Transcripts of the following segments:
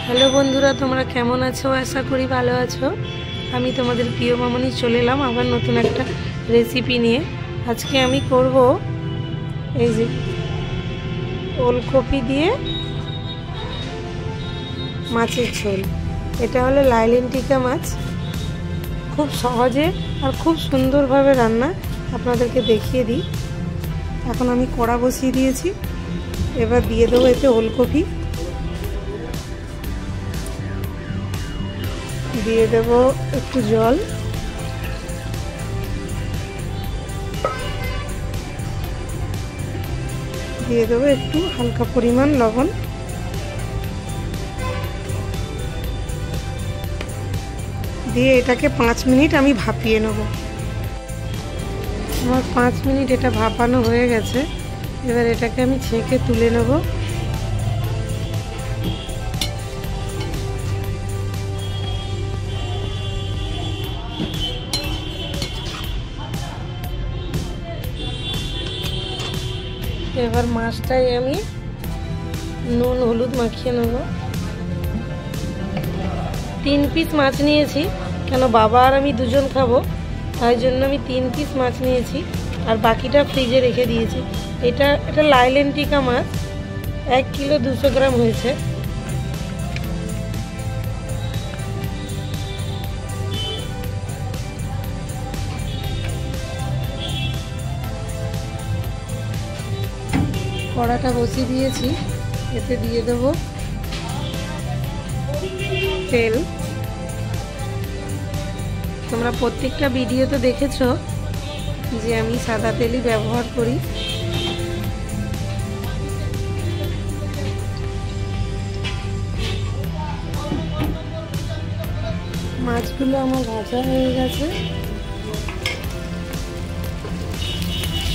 Hello বন্ধুরা, তোমরা কেমন আছো? আশা করি ভালো আছো। আমি তোমাদের প্রিয় মামনি চলে এলাম আবার নতুন একটা রেসিপি নিয়ে। আজকে আমি করব এই যে ওলকপি দিয়ে মাছের ঝোল। এটা হলো লাইলেন্টিকা মাছ। খুব সহজে আর খুব সুন্দরভাবে রান্না আপনাদেরকে দেখিয়ে দিই। এখন আমি কড়া বসিয়ে দিয়েছি, এবার দিয়ে দেবো এতে ওলকপি, দিয়ে দেব একটু জল, দিয়ে দেবো একটু হালকা পরিমাণ লবণ, দিয়ে এটাকে 5 মিনিট আমি ভাপিয়ে নেব। আমার 5 মিনিট এটা ভাপানো হয়ে গেছে। এবার এটাকে আমি ছেঁকে তুলে নেব। এবার মাছটাই আমি নুন হলুদ মাখিয়ে নেব। 3 পিস মাছ নিয়েছি, কেন বাবা আর আমি দুজন খাবো, তাই জন্য আমি 3 পিস মাছ নিয়েছি আর বাকিটা ফ্রিজে রেখে দিয়েছি। এটা লাইলেন্টিকা মাছ, 1 কিলো 200 গ্রাম হয়েছে। কড়াটা বসিয়ে দিয়েছি, এতে দিয়ে দেবো তেল। তোমরা প্রত্যেকটা ভিডিওতে দেখেছো যে আমি সাদা তেলই ব্যবহার করি। মাছগুলো আমার ভাজা হয়ে গেছে,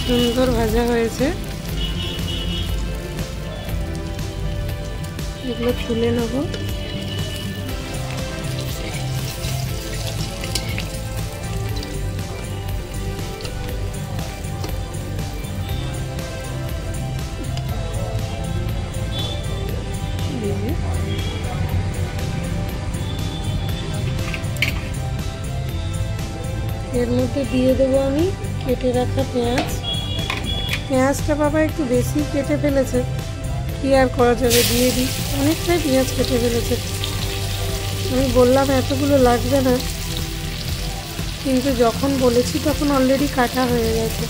সুন্দর ভাজা হয়েছে। এগুলো তুলে নেব। এর মধ্যে দিয়ে দেবো আমি কেটে রাখা পেঁয়াজ। পেঁয়াজটা বাবা একটু বেশি কেটে ফেলেছে, কি আর করা যাবে, দিয়ে দিই। অনেকটাই পেঁয়াজ কেটে ফেলেছে। আমি বললাম এতগুলো লাগবে না, কিন্তু যখন বলেছি তখন অলরেডি কাটা হয়ে গেছে।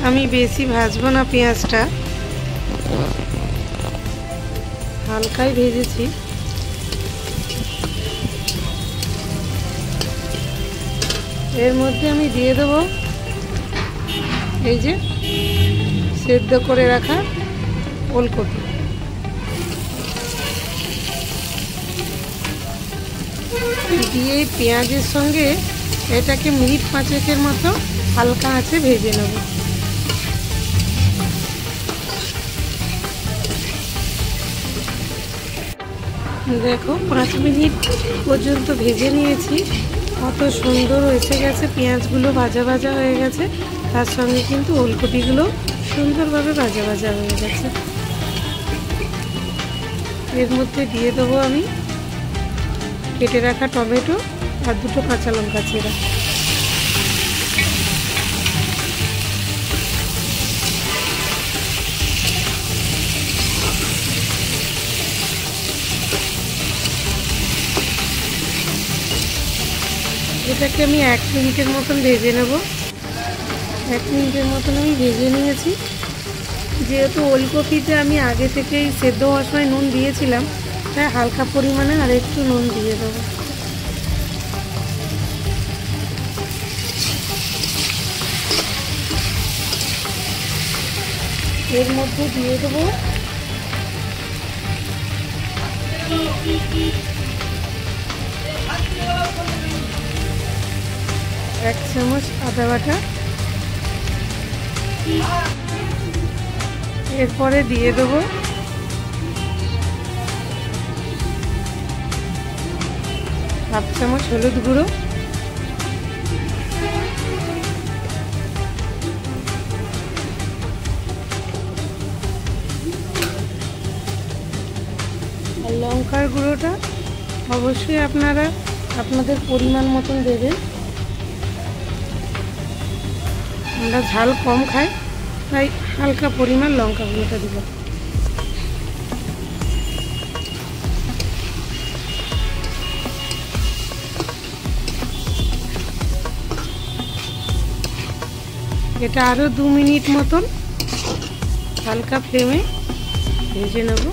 আমি বেশি ভাজবো না, পেঁয়াজটা হালকাই ভেজেছি। এর মধ্যে আমি দিয়ে দেবো এই যে সেদ্ধ করে রাখা ওলকপি। দিয়ে পেঁয়াজের সঙ্গে এটাকে মিনিট 5 মতো হালকা আঁচে ভেজে নেব। দেখো 5 মিনিট পর্যন্ত ভেজে নিয়েছি, কত সুন্দর এসে গেছে। পেঁয়াজগুলো ভাজা ভাজা হয়ে গেছে, তার সঙ্গে কিন্তু ওলকপিগুলো সুন্দরভাবে ভাজা ভাজা হয়ে গেছে। এর মধ্যে দিয়ে দেবো আমি কেটে রাখা টমেটো আর 2টো কাঁচা লঙ্কা চিরা। এটাকে আমি 1 মিনিটের মতন ভেজে নেব। 1 মিনিটের মতন আমি ভেজে নিয়েছি। যেহেতু ওলকপিতে আমি আগে থেকেই সেদ্ধ হওয়ার সময় নুন দিয়েছিলাম, তাই হালকা পরিমাণে আর একটু নুন দিয়ে দেবো। এর মধ্যে দিয়ে দেবো 1 চামচ আদা বাটা, এরপরে দিয়ে দেবো হাফ চামচ হলুদ গুঁড়ো, আর লঙ্কার গুঁড়োটা অবশ্যই আপনারা আপনাদের পরিমাণ মতন দেবেন। আমরা ঝাল কম খাই, তাই হালকা পরিমাণ লঙ্কা গুঁড়োটা দিব। এটা আরও 2 মিনিট মতন হালকা ফ্লেমে ভেজে নেব।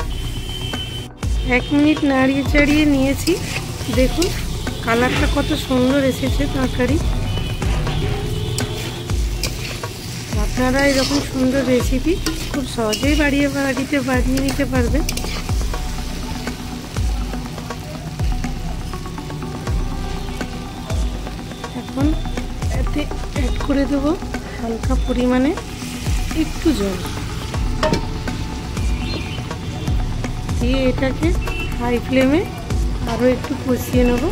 1 মিনিট নাড়িয়ে চাড়িয়ে নিয়েছি। দেখুন কালারটা কত সুন্দর এসেছে তরকারি। আপনারা এরকম সুন্দর রেসিপি খুব সহজেই বাড়িতে বানিয়ে নিতে পারবেন। এখন এতে অ্যাড করে দেবো হালকা পরিমাণে একটু জল, দিয়ে এটাকে হাই ফ্লেমে আরও একটু কষিয়ে নেব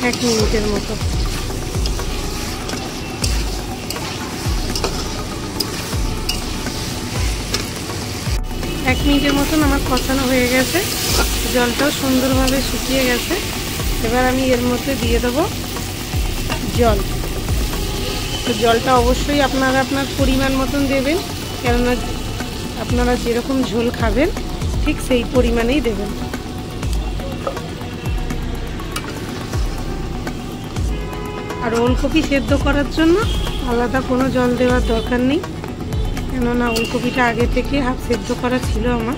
1 মিনিটের মতো। 1 মিনিটের মতন আমার কষানো হয়ে গেছে, জলটাও সুন্দরভাবে শুকিয়ে গেছে। এবার আমি এর মধ্যে দিয়ে দেবো জল। তো জলটা অবশ্যই আপনারা আপনার পরিমাণ মতন দেবেন, কেননা আপনারা যেরকম ঝোল খাবেন ঠিক সেই পরিমাণেই দেবেন। আর ওলকপি সেদ্ধ করার জন্য আলাদা কোনো জল দেওয়ার দরকার নেই, কেননা ওলকপিটা আগে থেকে হাফ সেদ্ধ করা ছিল আমার।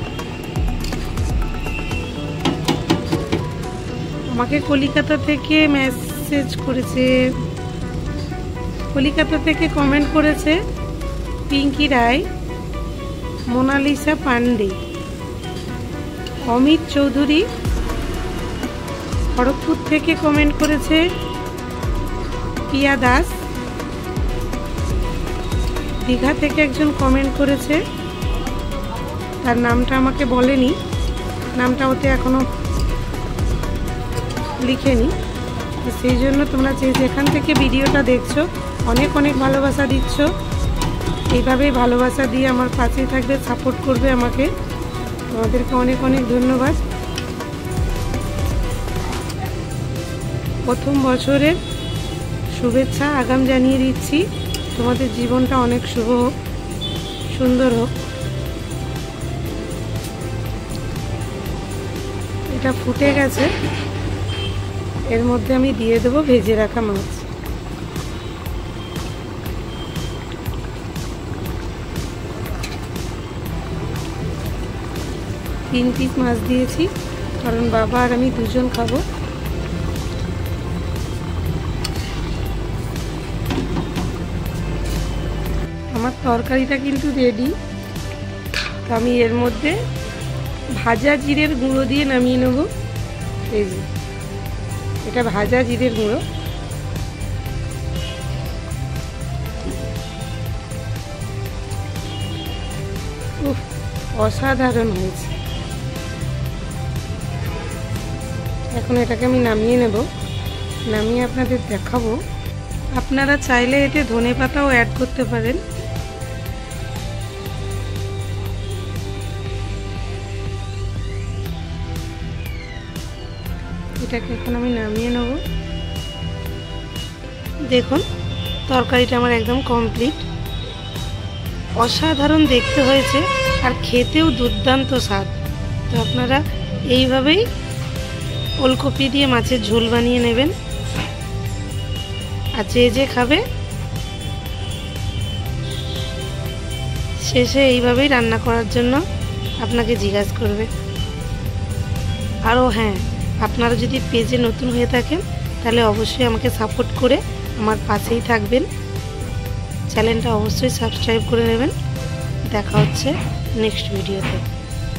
আমাকে কলিকাতা থেকে মেসেজ করেছে, কলিকাতা থেকে কমেন্ট করেছে পিঙ্কি রায়, মোনালিসা পান্ডে, অমিত চৌধুরী খড়গপুর থেকে কমেন্ট করেছে পিয়া দাস, দীঘা থেকে একজন কমেন্ট করেছে, তার নামটা আমাকে বলেনি, নামটা ওতে এখনো লিখেনি। সেই জন্য তোমরা যেখান থেকে ভিডিওটা দেখছো অনেক অনেক ভালোবাসা দিচ্ছ। এইভাবেই ভালোবাসা দিয়ে আমার পাশে থাকবে, সাপোর্ট করবে আমাকে। তোমাদেরকে অনেক অনেক ধন্যবাদ। প্রথম বছরের শুভেচ্ছা আগাম জানিয়ে দিচ্ছি। তোমাদের জীবনটা অনেক শুভ হোক, সুন্দর হোক। এটা ফুটে গেছে, এর মধ্যে আমি দিয়ে দেবো ভেজে রাখা মাছ। তিন পিস মাছ দিয়েছি, কারণ বাবা আর আমি দুজন খাবো। আমার তরকারিটা কিন্তু রেডি। তো আমি এর মধ্যে ভাজা জিরের গুঁড়ো দিয়ে নামিয়ে নেব। এই যে এটা ভাজা জিরের গুঁড়ো। উফ, অসাধারণ হয়েছে। এখন এটাকে আমি নামিয়ে নেব, নামিয়ে আপনাদের দেখাবো। আপনারা চাইলে এতে ধনেপাতাও অ্যাড করতে পারেন। এটাকে এখন আমি নামিয়ে নেব। দেখুন তরকারিটা আমার একদম কমপ্লিট। অসাধারণ দেখতে হয়েছে আর খেতেও দুর্দান্ত স্বাদ। তো আপনারা এইভাবেই ওলকপি দিয়ে মাছের ঝোল বানিয়ে নেবেন। আর যে খাবে শেষে এইভাবেই রান্না করার জন্য আপনাকে জিজ্ঞাসা করবে। আরও হ্যাঁ, আপনারা যদি পেজে নতুন হয়ে থাকেন তাহলে অবশ্যই আমাকে সাপোর্ট করে আমার পাশেই থাকবেন। চ্যানেলটা অবশ্যই সাবস্ক্রাইব করে নেবেন। দেখা হচ্ছে নেক্সট ভিডিওতে।